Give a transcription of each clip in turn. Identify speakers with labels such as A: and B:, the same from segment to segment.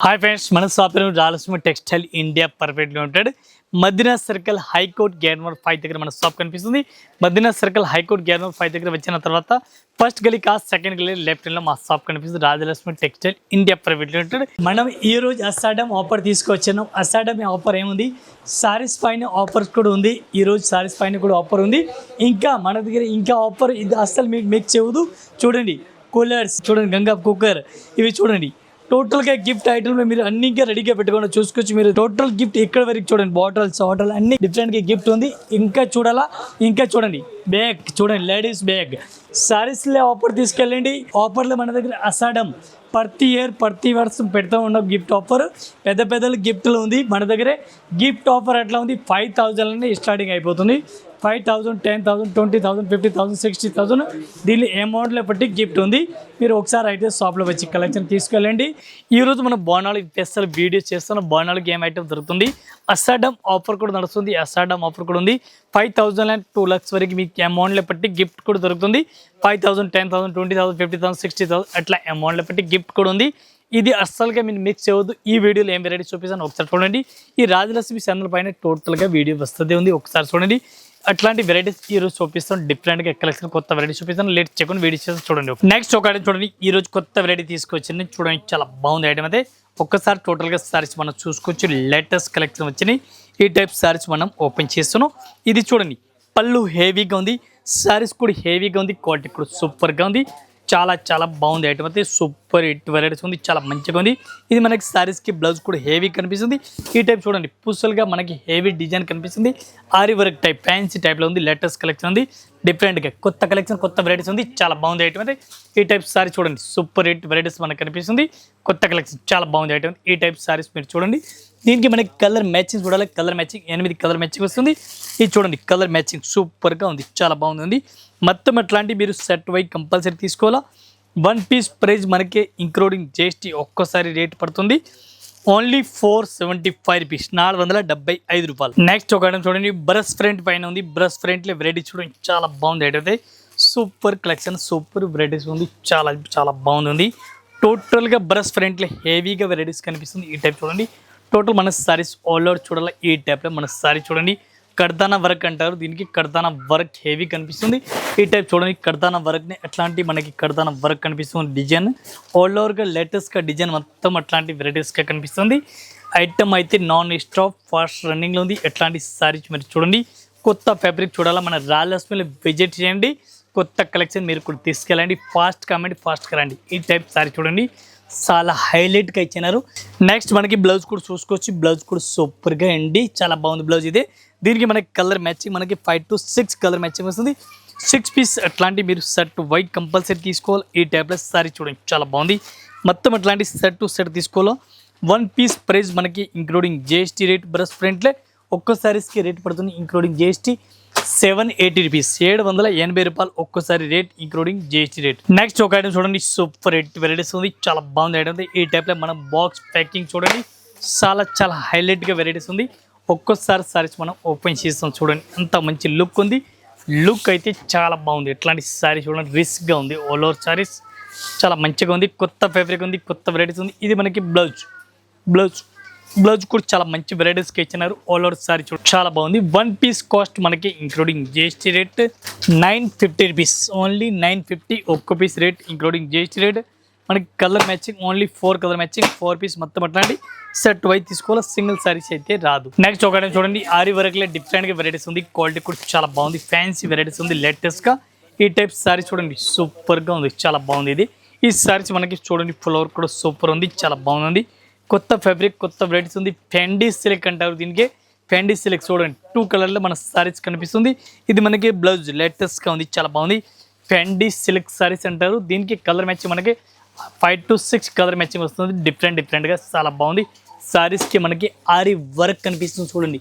A: Hi friends, మన shop పేరు Rayalaseema textile India perfect limited. Madina circle high court gate number 5 దగ్గర మన షాప్ కనిపిస్తుంది. Madina circle high court gate number 5 దగ్గర వచ్చిన తర్వాత ఫస్ట్ గలీ కాస్ట్ సెకండ్ గలీ లెఫ్ట్ లో మా షాప్ కనిపిస్తుంది. Rayalaseema textile India private limited. మనం ఈ రోజు అసాడమ్ ఆఫర్ తీసుకొచ్చాను. అసాడమ్ ఆఫర్ ఏముంది, సారీస్ పైన ఆఫర్స్ కూడా ఉంది. ఈ రోజు సారీస్ పైన కూడా ఆఫర్ ఉంది. ఇంకా మన దగ్గర ఇంకా ఆఫర్ ఇది అస్సలు మీకు మిక్స్ చేయదు. చూడండి కూలర్స్, చూడండి గంగా కుక్కర్, ఇవి చూడండి టోటల్గా గిఫ్ట్ ఐటమ్లో మీరు అన్ని ఇంకా రెడీగా పెట్టుకోండి. చూసుకోవచ్చు మీరు టోటల్ గిఫ్ట్ ఇక్కడ వరకు చూడండి. బాటిల్స్ అన్ని డిఫరెంట్గా గిఫ్ట్ ఉంది. ఇంకా చూడాలా, ఇంకా చూడండి బ్యాగ్ చూడండి, లేడీస్ బ్యాగ్ సారీస్లో ఆఫర్ తీసుకెళ్ళండి. ఆఫర్లో మన దగ్గర అసాడమ్ ప్రతి ఇయర్ ప్రతి వర్షం పెడతా ఉన్న గిఫ్ట్ ఆఫర్ పెద్ద గిఫ్ట్లు ఉంది. మన దగ్గరే గిఫ్ట్ ఆఫర్ ఎట్లా ఉంది, 5,000 స్టార్టింగ్ అయిపోతుంది. 5,000, 10,000, 20,000, 50,000, 60,000 దీన్ని అమౌంట్లో బట్టి గిఫ్ట్ ఉంది. మీరు ఒకసారి అయితే షాప్లో వచ్చి కలెక్షన్ తీసుకెళ్ళండి. ఈరోజు మనం బోనాలు స్పెషల్ వీడియోస్ చేస్తున్నాం. బోనాలకి ఏం ఐటమ్ దొరుకుతుంది, అసాడమ్ ఆఫర్ కూడా నడుస్తుంది. అసాడమ్ ఆఫర్ కూడా ఉంది. 5,000 and 2 lakhs వరకు మీకు అమౌంట్లో బట్టి గిఫ్ట్ కూడా దొరుకుతుంది. 5,000, 10,000, 20,000, 50,000, 60,000 అట్లా అమౌంట్లో బట్టి గిఫ్ట్ కూడా ఉంది. ఇది అస్సలుగా మీరు మిక్స్ చేయవద్దు. ఈ వీడియోలో ఏం వెరైటీ చూపిస్తాను ఒకసారి చూడండి. ఈ రాజలక్ష్మి ఛానల్ పైన టోటల్గా వీడియో వస్తుంది ఉంది, ఒకసారి చూడండి. అట్లాంటి వెరైటీస్ ఈరోజు చూపిస్తాను. డిఫరెంట్గా కలెక్షన్ కొత్త వెరైటీ చూపిస్తాను. లేట్ చెక్ వీడియో చేసి చూడండి. నెక్స్ట్ ఒక ఐటమ్ చూడండి. ఈ రోజు కొత్త వెరైటీ తీసుకొచ్చింది. చూడండి చాలా బాగుంది ఐటమ్ అయితే. ఒక్కసారి టోటల్గా సారీస్ మనం చూసుకోవచ్చు. లేటెస్ట్ కలెక్షన్ వచ్చినాయి. ఈ టైప్ సారీస్ మనం ఓపెన్ చేస్తున్నాం. ఇది చూడండి పళ్ళు హెవీగా ఉంది. సారీస్ కూడా హెవీగా ఉంది. క్వాలిటీ కూడా సూపర్గా ఉంది. చాలా బాగుంది ఐటమ్ అయితే. సూపర్ హిట్ వెరైటీస్ ఉంది. చాలా మంచిగా ఉంది. ఇది మనకి సారీస్కి బ్లౌజ్ కూడా హెవీ కనిపిస్తుంది. ఈ టైప్ చూడండి పుస్సలుగా మనకి హెవీ డిజైన్ కనిపిస్తుంది. ఆరి వర్క్ టైప్ ఫ్యాన్సీ టైప్లో ఉంది. లేటెస్ట్ కలెక్షన్ ఉంది. డిఫరెంట్గా కొత్త కలెక్షన్ కొత్త వెరైటీస్ ఉంది. చాలా బాగుంది ఐటమ్ అయితే. ఈ టైప్ సారీ చూడండి సూపర్ హిట్ వెరైటీస్ మనకు కనిపిస్తుంది. కొత్త కలెక్షన్ చాలా బాగుంది ఐటమ్. ఈ టైప్ సారీస్ మీరు చూడండి. దీనికి మనకి కలర్ మ్యాచింగ్ చూడాలి. కలర్ మ్యాచింగ్ 8 కలర్ మ్యాచింగ్ వస్తుంది. ఇది చూడండి కలర్ మ్యాచింగ్ సూపర్గా ఉంది. చాలా బాగుంది. మొత్తం అట్లాంటి మీరు సెట్ వై కంపల్సరీ తీసుకోవాలా. 1 piece ప్రైస్ మనకి ఇంక్లూడింగ్ జిఎస్టీ ఒక్కసారి రేట్ పడుతుంది. ఓన్లీ 475 రూపీస్, 475 రూపాయలు. నెక్స్ట్ ఒక ఐటమ్ చూడండి. బ్రష్ ఫ్రంట్ పైన ఉంది. బ్రష్ ఫ్రంట్లో వెరైటీ చూడండి చాలా బాగుంది ఐటమ్ అయితే. సూపర్ కలెక్షన్ సూపర్ వెరైటీస్ ఉంది. చాలా బాగుంది. టోటల్గా బ్రష్ ఫ్రంట్లో హెవీగా వెరైటీస్ కనిపిస్తుంది. ఈ టైప్ చూడండి. టోటల్ మన సారీస్ ఆల్ ఓవర్ చూడాలి. ఈ టైప్లో మన సారీ చూడండి. కర్దానా వర్క్ అంటారు దీనికి. కర్దానా వర్క్ హెవీ కనిపిస్తుంది. ఈ టైప్ చూడండి కర్దానా వర్క్ని అట్లాంటి మనకి కర్దానా వర్క్ కనిపిస్తుంది. డిజైన్ ఆల్ ఓవర్గా లేటెస్ట్గా డిజైన్ మొత్తం అట్లాంటి వెరైటీస్గా కనిపిస్తుంది. ఐటమ్ అయితే నాన్ స్టాప్ ఫాస్ట్ రన్నింగ్లో ఉంది. ఎట్లాంటి సారీస్ మీరు చూడండి. కొత్త ఫ్యాబ్రిక్ చూడాలా. మన రాయలసీమలో విజిట్ చేయండి. కొత్త కలెక్షన్ మీరు కూడా తీసుకెళ్ళండి. ఫాస్ట్ కామెంట్ ఫాస్ట్గా రండి. ఈ టైప్ సారీ చూడండి చాలా హైలైట్గా ఇచ్చినారు. నెక్స్ట్ మనకి బ్లౌజ్ కూడా చూసుకోవచ్చు. బ్లౌజ్ కూడా సూపర్గా అండి. చాలా బాగుంది బ్లౌజ్ ఇదే. దీనికి మనకి కలర్ మ్యాచింగ్ మనకి 5 to 6 కలర్ మ్యాచింగ్ వస్తుంది. 6 piece అట్లాంటి మీరు సెట్ వైట్ కంపల్సరీ తీసుకోవాలి. ఈ టైప్లో సారీ చూడండి చాలా బాగుంది. మొత్తం అట్లాంటి సెట్ టు సెట్ తీసుకోవాలి. 1 piece ప్రైస్ మనకి ఇంక్లూడింగ్ జిఎస్టీ రేట్ బ్రష్ ఫ్రంట్లో ఒక్క సారీస్కి రేట్ పడుతుంది. ఇంక్లూడింగ్ జిఎస్టీ 780 రూపీస్, 780 రూపాయలు ఒక్కసారి rate including GST rate. Next ఒక ఐటమ్ చూడండి సూపర్ హిట్ వెరైటీస్ ఉంది. చాలా బాగుంది ఐటమ్. ఈ టైప్లో మనం బాక్స్ ప్యాకింగ్ చూడండి చాలా హైలైట్గా వెరైటీస్ ఉంది. ఒక్కోసారి సారీస్ మనం ఓపెన్ చేస్తాం చూడండి. అంత మంచి లుక్ ఉంది. లుక్ అయితే చాలా బాగుంది. ఎట్లాంటి సారీ చూడండి రిస్క్గా ఉంది. ఆల్ ఓవర్ సారీస్ చాలా మంచిగా ఉంది. కొత్త ఫ్యాబ్రిక్ ఉంది. కొత్త వెరైటీస్ ఉంది. ఇది మనకి బ్లౌజ్ కూడా చాలా మంచి వెరైటీస్కి ఇచ్చినారు. ఆల్ ఓవర్ సారీ చూడండి చాలా బాగుంది. 1 piece కాస్ట్ మనకి including GST rate 950 rupees, only 950 ఒక్క piece rate including GST rate. మనకి colour matching only 4 colour matching 4 piece మొత్తం అట్లాంటి సెట్ వైజ్ తీసుకోవాలి. సింగిల్ సారీస్ అయితే రాదు. నెక్స్ట్ ఒక చూడండి ఆరి వర్క్లో డిఫరెంట్గా వెరైటీస్ ఉంది. క్వాలిటీ కూడా చాలా బాగుంది. ఫ్యాన్సీ వెరైటీస్ ఉంది లేటెస్ట్గా. ఈ టైప్ సారీస్ చూడండి సూపర్గా ఉంది. చాలా బాగుంది ఇది. ఈ సారీస్ మనకి చూడండి ఫ్లవర్ కూడా సూపర్ ఉంది. చాలా బాగుంది. కొత్త ఫ్యాబ్రిక్ కొత్త వెరైటీస్ ఉంది. ఫెండీ సిల్క్ అంటారు దీనికి. ఫెండీ సిల్క్ చూడండి 2 కలర్లో మన సారీస్ కనిపిస్తుంది. ఇది మనకి బ్లౌజ్ లేటెస్ట్గా ఉంది. చాలా బాగుంది. ఫెండీ సిల్క్ సారీస్ అంటారు దీనికి. కలర్ మ్యాచింగ్ మనకి 5 to 6 కలర్ మ్యాచింగ్ వస్తుంది. డిఫరెంట్గా చాలా బాగుంది. సారీస్కి మనకి ఆరి వర్క్ కనిపిస్తుంది చూడండి.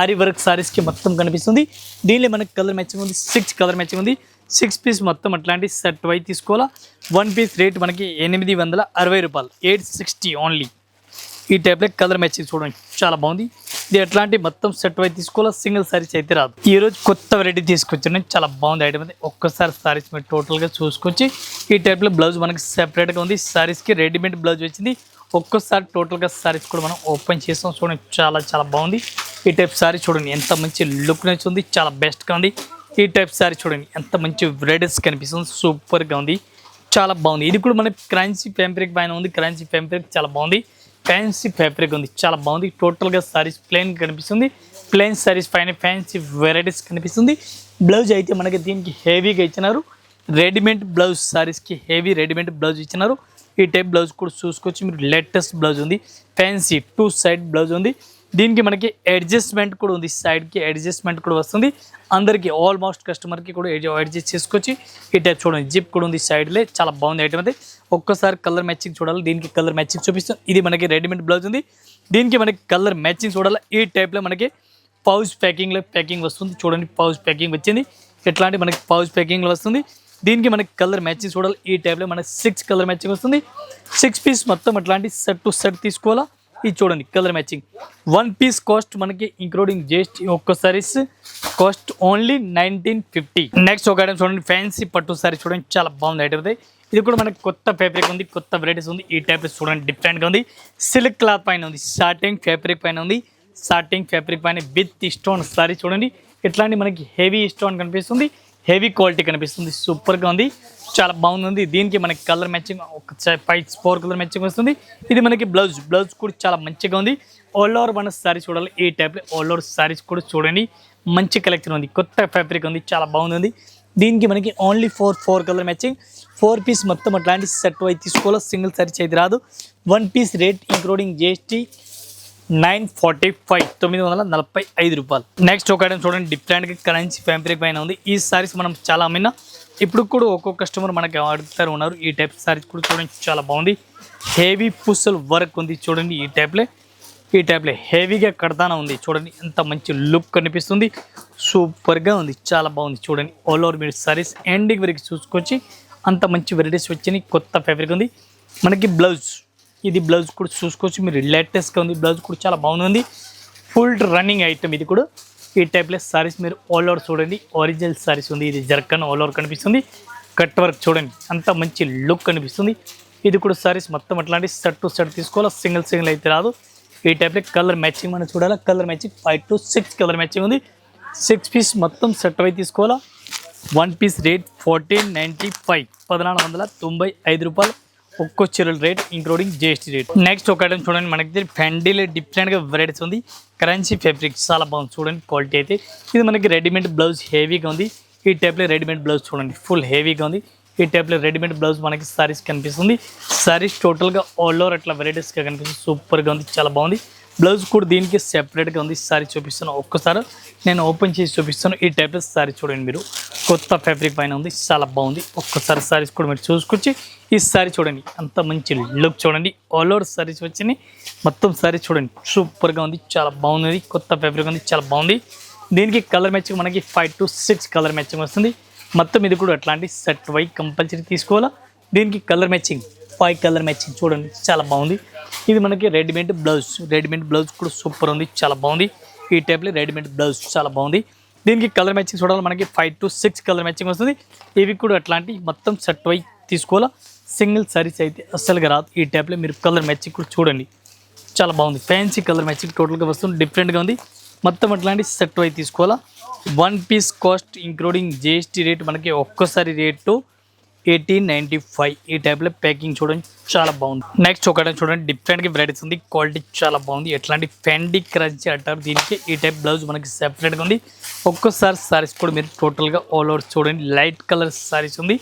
A: ఆరి వర్క్ సారీస్కి మొత్తం కనిపిస్తుంది. దీనిలో మనకి కలర్ మ్యాచింగ్ ఉంది. 6 కలర్ మ్యాచింగ్ ఉంది. 6 piece మొత్తం అట్లాంటి సెట్ వై తీసుకోవాలా. 1 piece రేట్ మనకి 860 రూపాయలు, 860 ఓన్లీ. ఈ టైప్లో కలర్ మ్యాచింగ్ చూడండి చాలా బాగుంది. ఇది ఎట్లాంటి మొత్తం సెట్ వై తీసుకోవాలా. సింగిల్ సారీస్ అయితే రాదు. ఈ రోజు కొత్త వెరైటీ తీసుకొచ్చాను. చాలా బాగుంది ఐటమ్ అయితే. ఒక్కసారి సారీస్ మీరు టోటల్గా చూసుకొచ్చి ఈ టైప్లో బ్లౌజ్ మనకి సెపరేట్గా ఉంది. సారీస్కి రెడీమేడ్ బ్లౌజ్ వచ్చింది. ఒక్కసారి టోటల్గా సారీస్ కూడా మనం ఓపెన్ చేస్తాం. చూడండి చాలా చాలా బాగుంది. ఈ టైప్ సారీ చూడండి ఎంత మంచి లుక్ ఉంది, చాలా బెస్ట్గా ఉంది. ఈ టైప్ సారీ చూడండి ఎంత మంచి వెరైటీస్ కనిపిస్తుంది, సూపర్గా ఉంది, చాలా బాగుంది. ఇది కూడా మనకి క్రాంచీ ఫ్యాబ్రిక్ పైన ఉంది. క్రాంచీ ఫ్యాబ్రిక్ చాలా బాగుంది, ఫ్యాన్సీ ఫ్యాబ్రిక్ ఉంది, చాలా బాగుంది. టోటల్గా సారీస్ ప్లెయిన్ కనిపిస్తుంది. ప్లెయిన్ సారీస్ పైన ఫ్యాన్సీ వెరైటీస్ కనిపిస్తుంది. బ్లౌజ్ అయితే మనకి దీనికి హెవీగా ఇచ్చినారు. రెడీమేడ్ బ్లౌజ్ సారీస్కి హెవీ రెడీమేడ్ బ్లౌజ్ ఇచ్చినారు. ఈ టైప్ బ్లౌజ్ కూడా చూసుకోవచ్చు మీరు. లేటెస్ట్ బ్లౌజ్ ఉంది, ఫ్యాన్సీ 2 సైడ్ బ్లౌజ్ ఉంది. దీనికి మనకి అడ్జస్ట్మెంట్ కూడా ఉంది, సైడ్కి అడ్జస్ట్మెంట్ కూడా వస్తుంది. అందరికీ ఆల్మోస్ట్ కస్టమర్కి కూడా అడ్జస్ట్ చేసుకోవచ్చు. ఈ టైప్ చూడండి జిప్ కూడా ఉంది సైడ్లే, చాలా బాగుంది ఐటమ్ అయితే. ఒక్కసారి కలర్ మ్యాచింగ్ చూడాలి. దీనికి కలర్ మ్యాచింగ్ చూపిస్తాం. ఇది మనకి రెడీమేడ్ బ్లౌజ్ ఉంది. దీనికి మనకి కలర్ మ్యాచింగ్ చూడాలి. ఈ టైప్లో మనకి పౌచ్ ప్యాకింగ్ వస్తుంది. చూడండి పౌచ్ ప్యాకింగ్ వచ్చింది. ఎట్లాంటి మనకి పౌచ్ ప్యాకింగ్లో వస్తుంది. దీనికి మనకి కలర్ మ్యాచింగ్ చూడాలి. ఈ టైప్లో మనకి 6 కలర్ మ్యాచింగ్ వస్తుంది. 6 పీస్ మొత్తం అట్లాంటి సెట్ టు సెట్ తీసుకోవాలా. ఇది చూడండి కలర్ మ్యాచింగ్. 1 పీస్ కాస్ట్ మనకి ఇంక్లూడింగ్ జిఎస్టీ ఒక్క సారీస్ కాస్ట్ ఓన్లీ 1950. నెక్స్ట్ ఒక ఐటమ్ చూడండి, ఫ్యాన్సీ పట్టు సారీ చూడండి, చాలా బాగుంది ఐటమ్ అయితే. ఇది కూడా మనకి కొత్త ఫ్యాబ్రిక్ ఉంది, కొత్త వెరైటీస్ ఉంది. ఈ టైప్ చూడండి డిఫరెంట్గా ఉంది. సిల్క్ క్లాత్ పైన ఉంది, సాటిన్ ఫ్యాబ్రిక్ పైన ఉంది. సాటిన్ ఫ్యాబ్రిక్ పైన విత్ స్టోన్ సారీ చూడండి. ఇట్లాంటి మనకి హెవీ స్టోన్ కనిపిస్తుంది, హెవీ క్వాలిటీ కనిపిస్తుంది, సూపర్గా ఉంది, చాలా బాగుంది. దీనికి మనకి కలర్ మ్యాచింగ్ ఒక 4 కలర్ మ్యాచింగ్ వస్తుంది. ఇది మనకి బ్లౌజ్ కూడా చాలా మంచిగా ఉంది. ఆల్ ఓవర్ మన సారీ చూడాలి. ఈ టైప్లో ఆల్ ఓవర్ సారీస్ కూడా చూడండి, మంచి కలెక్షన్ ఉంది, కొత్త ఫ్యాబ్రిక్ ఉంది, చాలా బాగుంది. దీనికి మనకి ఓన్లీ 4 కలర్ మ్యాచింగ్. 4 పీస్ మొత్తం అట్లాంటి సెట్ అయితే తీసుకోవాలి, సింగిల్ సారీ అయితే రాదు. 1 పీస్ రేట్ ఇంక్లూడింగ్ జిఎస్టీ 945, 945 రూపాయలు. నెక్స్ట్ ఒక ఐటమ్ చూడండి, డిఫరెంట్గా కరెన్సీ ఫ్యాబ్రిక్ పైన ఉంది. ఈ సారీస్ మనం చాలా అమ్మినా, ఇప్పుడు కూడా ఒక్కొక్క కస్టమర్ మనకి అడుగుతారు ఉన్నారు. ఈ టైప్ సారీస్ కూడా చూడండి చాలా బాగుంది. హెవీ పుస్సల్ వర్క్ ఉంది చూడండి. ఈ టైప్లో హెవీగా కడతానే ఉంది. చూడండి ఎంత మంచి లుక్ కనిపిస్తుంది, సూపర్గా ఉంది, చాలా బాగుంది. చూడండి ఆల్ ఓవర్ మీరు సారీస్ ఎండింగ్ వరకు చూసుకొచ్చి అంత మంచి వెరైటీస్ వచ్చినాయి, కొత్త ఫ్యాబ్రిక్ ఉంది. మనకి బ్లౌజ్, ఇది బ్లౌజ్ కూడా చూసుకోవచ్చు మీరు, లేటెస్ట్గా ఉంది. బ్లౌజ్ కూడా చాలా బాగుంది, ఫుల్ రన్నింగ్ ఐటమ్ ఇది కూడా. ఈ టైప్లో సారీస్ మీరు ఆల్ ఓవర్ చూడండి, ఒరిజినల్ సారీస్ ఉంది. ఇది జర్కన్ ఆల్ ఓవర్ కనిపిస్తుంది, కట్ వర్క్ చూడండి అంత మంచి లుక్ కనిపిస్తుంది. ఇది కూడా సారీస్ మొత్తం అట్లాంటి సెట్ టు సెట్ తీసుకోవాలా, సింగిల్ అయితే రాదు. ఈ టైప్లో కలర్ మ్యాచింగ్ మనం చూడాలా. Colour matching 5 to 6 colour matching ఉంది. 6 పీస్ మొత్తం సెట్ అయితే తీసుకోవాలా. 1 పీస్ రేట్ 1495, 1495 రూపాయలు. ఒక్కో చీరల rate including GST rate. Next ఒక ఐటమ్ చూడండి, మనకి ఫెండీలో డిఫరెంట్గా వెరైటీస్ ఉంది. కరెన్సీ ఫ్యాబ్రిక్ చాలా బాగుంది చూడండి, క్వాలిటీ అయితే. ఇది మనకి రెడీమేడ్ బ్లౌజ్ హెవీగా ఉంది. ఈ టైప్లో రెడీమేడ్ బ్లౌజ్ చూడండి ఫుల్ హెవీగా ఉంది. ఈ టైప్లో రెడీమేడ్ బ్లౌజ్ మనకి సారీస్ కనిపిస్తుంది. సారీస్ టోటల్గా ఆల్ ఓవర్ అట్లా వెరైటీస్గా కనిపిస్తుంది, సూపర్గా ఉంది, చాలా బాగుంది. బ్లౌజ్ కూడా దీనికి సెపరేట్గా ఉంది. సారీ చూపిస్తాను, ఒక్కసారి నేను ఓపెన్ చేసి చూపిస్తాను. ఈ టైప్లో సారీ చూడండి మీరు, కొత్త ఫ్యాబ్రిక్ పైన ఉంది, చాలా బాగుంది. ఒక్కసారి సారీస్ కూడా మీరు చూసుకొచ్చి ఈ సారీ చూడండి అంత మంచి లుక్ చూడండి. ఆల్ ఓవర్ సారీస్ వచ్చినాయి, మొత్తం సారీ చూడండి సూపర్గా ఉంది, చాలా బాగుంది, కొత్త ఫ్యాబ్రిక్ ఉంది, చాలా బాగుంది. దీనికి కలర్ మ్యాచింగ్ మనకి 5 to 6 కలర్ మ్యాచింగ్ వస్తుంది. మొత్తం ఇది కూడా అట్లాంటి సెట్ వై కంపల్సరీ తీసుకోవాలా. దీనికి కలర్ మ్యాచింగ్ 5 కలర్ మ్యాచింగ్ చూడండి చాలా బాగుంది. ఇది మనకి రెడీమేడ్ బ్లౌజ్ కూడా సూపర్ ఉంది, చాలా బాగుంది. ఈ టైప్లో రెడీమేడ్ బ్లౌజ్ చాలా బాగుంది. దీనికి కలర్ మ్యాచింగ్ చూడాలి. మనకి 5 to 6 కలర్ మ్యాచింగ్ వస్తుంది. ఇవి కూడా అట్లాంటి మొత్తం సెట్ వై తీసుకోవాలా, సింగిల్ సారీస్ అయితే అస్సలుగా రాదు. ఈ టైప్లో మీరు కలర్ మ్యాచింగ్ కూడా చూడండి చాలా బాగుంది. ఫ్యాన్సీ కలర్ మ్యాచింగ్ టోటల్గా వస్తుంది, డిఫరెంట్గా ఉంది. మొత్తం అట్లాంటి సెట్ వై తీసుకోవాలా. 1 piece cost including GST rate మనకి ఒక్కసారి రేటు 1895. ఈ టైప్లో ప్యాకింగ్ చూడండి చాలా బాగుంది. నెక్స్ట్ ఒకటి చూడండి, డిఫరెంట్గా వెరైటీస్ ఉంది, క్వాలిటీ చాలా బాగుంది. ఎట్లాంటి ఫెండీ క్రంచీ అంటారు దీనికి. ఈ టైప్ బ్లౌజ్ మనకి సెపరేట్గా ఉంది. ఒక్కసారి సారీస్ కూడా మీరు టోటల్గా ఆల్ ఓవర్ చూడండి, లైట్ కలర్ సారీస్ ఉంది.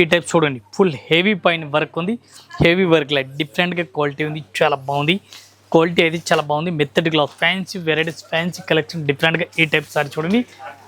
A: ఈ టైప్ చూడండి ఫుల్ హెవీ పైన వర్క్ ఉంది, హెవీ వర్క్ లైట్ డిఫరెంట్గా క్వాలిటీ ఉంది, చాలా బాగుంది. క్వాలిటీ అయితే చాలా బాగుంది. మెత్తడి cloth, fancy varieties, fancy collection డిఫరెంట్గా. ఈ టైప్ సారీ చూడండి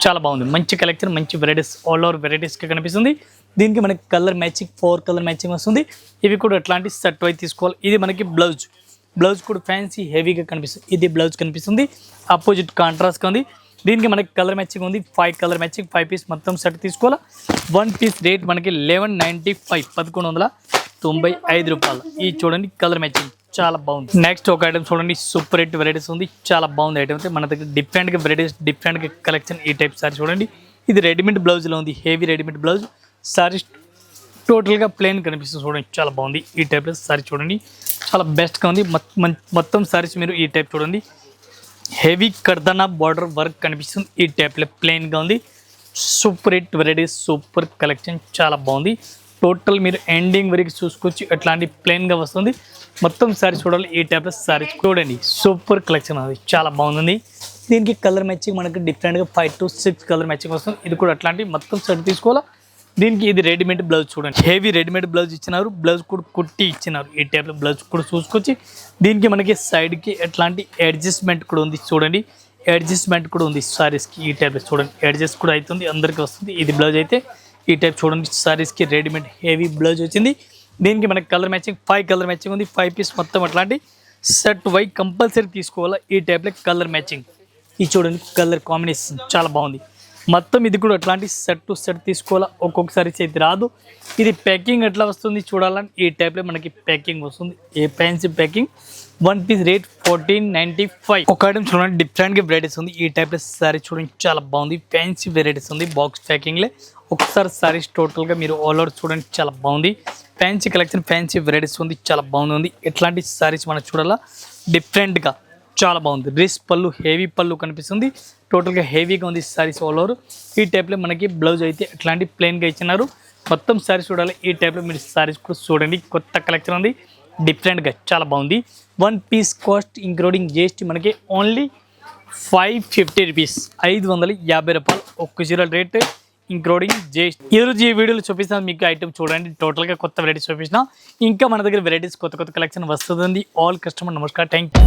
A: చాలా బాగుంది, మంచి కలెక్షన్, మంచి వెరైటీస్, ఆల్ ఓవర్ వెరైటీస్గా కనిపిస్తుంది. దీనికి మనకి కలర్ మ్యాచింగ్ 4 కలర్ మ్యాచింగ్ వస్తుంది. ఇవి కూడా ఎట్లాంటి సెట్ అయితే తీసుకోవాలి. ఇది మనకి బ్లౌజ్ కూడా ఫ్యాన్సీ హెవీగా కనిపిస్తుంది. ఇది బ్లౌజ్ కనిపిస్తుంది, ఆపోజిట్ కాంట్రాస్ట్గా ఉంది. దీనికి మనకి కలర్ మ్యాచింగ్ ఉంది, 5 కలర్ మ్యాచింగ్, 5 పీస్ మొత్తం సెట్ తీసుకోవాలా. 1 పీస్ రేట్ మనకి 1195, 1195 రూపాయలు. ఈ చూడండి కలర్ మ్యాచింగ్ చాలా బాగుంది. నెక్స్ట్ ఒక ఐటమ్ చూడండి, సూపర్ హిట్ వెరైటీస్ ఉంది, చాలా బాగుంది ఐటమ్ అయితే. మన దగ్గర డిఫరెంట్గా వెరైటీస్, డిఫరెంట్గా కలెక్షన్. ఈ టైప్ సారీ చూడండి, ఇది రెడీమేడ్ బ్లౌజ్లో ఉంది, హెవీ రెడీమేడ్ బ్లౌజ్. సారీ టోటల్గా ప్లెయిన్ కనిపిస్తుంది చూడండి, చాలా బాగుంది. ఈ టైప్లో సారీ చూడండి, చాలా బెస్ట్గా ఉంది. మొత్తం సారీస్ మీరు ఈ టైప్ చూడండి, హెవీ కర్దనా బార్డర్ వర్క్ కనిపిస్తుంది. ఈ టైప్లో ప్లెయిన్గా ఉంది. Super hit variety, super collection, చాలా బాగుంది. టోటల్ మీరు ఎండింగ్ వరకు చూసుకోవచ్చు, ఎట్లాంటి ప్లెయిన్గా వస్తుంది. మొత్తం సారీ చూడాలి, ఈ టైప్లో సారీ చూడండి, సూపర్ కలెక్షన్ అది చాలా బాగుంది. దీనికి కలర్ మ్యాచింగ్ మనకి డిఫరెంట్గా 5 to 6 కలర్ మ్యాచింగ్ వస్తుంది. ఇది కూడా అట్లాంటి మొత్తం సెట్ తీసుకోవాలా. దీనికి ఇది రెడీమేడ్ బ్లౌజ్ చూడండి, హెవీ రెడీమేడ్ బ్లౌజ్ ఇచ్చినారు. బ్లౌజ్ కూడా కుట్టి ఇచ్చినారు. ఈ టైప్లో బ్లౌజ్ కూడా చూసుకొచ్చి దీనికి మనకి సైడ్కి ఎట్లాంటి అడ్జస్ట్మెంట్ కూడా ఉంది చూడండి, అడ్జస్ట్మెంట్ కూడా ఉంది సారీస్కి. ఈ టైప్లో చూడండి, అడ్జస్ట్ కూడా అవుతుంది, అందరికీ వస్తుంది. ఇది బ్లౌజ్ అయితే ఈ టైప్ చూడండి, సారీస్కి రెడీమేడ్ హెవీ బ్లౌజ్ వచ్చింది. దీనికి మనకి కలర్ మ్యాచింగ్ 5 కలర్ మ్యాచింగ్ ఉంది. 5 పీస్ మొత్తం అట్లాంటి సెట్ వై కంపల్సరీ తీసుకోవాలా. ఈ టైప్లో కలర్ మ్యాచింగ్ ఇది చూడండి, కలర్ కాంబినేషన్ చాలా బాగుంది. మొత్తం ఇది కూడా అట్లాంటి సెట్ టు సెట్ తీసుకోవాలా. ఒక్కొక్కసారి ఇది రాదు. ఇది ప్యాకింగ్ ఎట్లా వస్తుంది చూడాలని ఈ టైప్లో మనకి ప్యాకింగ్ వస్తుంది. ఏ ఫ్యాన్సీ ప్యాకింగ్. 1 piece rate 1495. ఒక ఐటమ్ చూడండి, డిఫరెంట్గా వెరైటీస్ ఉంది. ఈ టైప్లో సారీ చూడండి, చాలా బాగుంది. ఫ్యాన్సీ వెరైటీస్ ఉంది బాక్స్ ప్యాకింగ్లే. ఒకసారి సారీస్ టోటల్గా మీరు ఆల్ ఓవర్ చూడండి, చాలా బాగుంది. ఫ్యాన్సీ కలెక్షన్, ఫ్యాన్సీ వెరైటీస్ ఉంది, చాలా బాగుంది. ఎట్లాంటి సారీస్ మనం చూడాలా, డిఫరెంట్గా చాలా బాగుంది. రిస్ పళ్ళు, హెవీ పళ్ళు కనిపిస్తుంది. టోటల్గా హెవీగా ఉంది సారీస్ ఆల్ ఓవర్. ఈ టైప్లో మనకి బ్లౌజ్ అయితే ఎట్లాంటి ప్లెయిన్గా ఇచ్చినారు. మొత్తం సారీస్ చూడాలి, ఈ టైప్లో మీరు సారీస్ కూడా చూడండి. కొత్త కలెక్షన్ ఉంది, డిఫరెంట్గా చాలా బాగుంది. 1 పీస్ కాస్ట్ ఇంక్లూడింగ్ జిఎస్టీ మనకి ఓన్లీ 550 రూపీస్, 550 రూపాయలు. ఒక్క చీర రేట్ ఇంక్లూడింగ్ జిఎస్టీ. ఈరోజు ఈ వీడియోలో చూపిస్తాను మీకు ఐటమ్ చూడండి, టోటల్గా కొత్త వెరైటీస్ చూపించిన. ఇంకా మన దగ్గర వెరైటీస్ కొత్త కలెక్షన్ వస్తుంది. ఆల్ కస్టమర్ నమస్కారం, థ్యాంక్ యూ.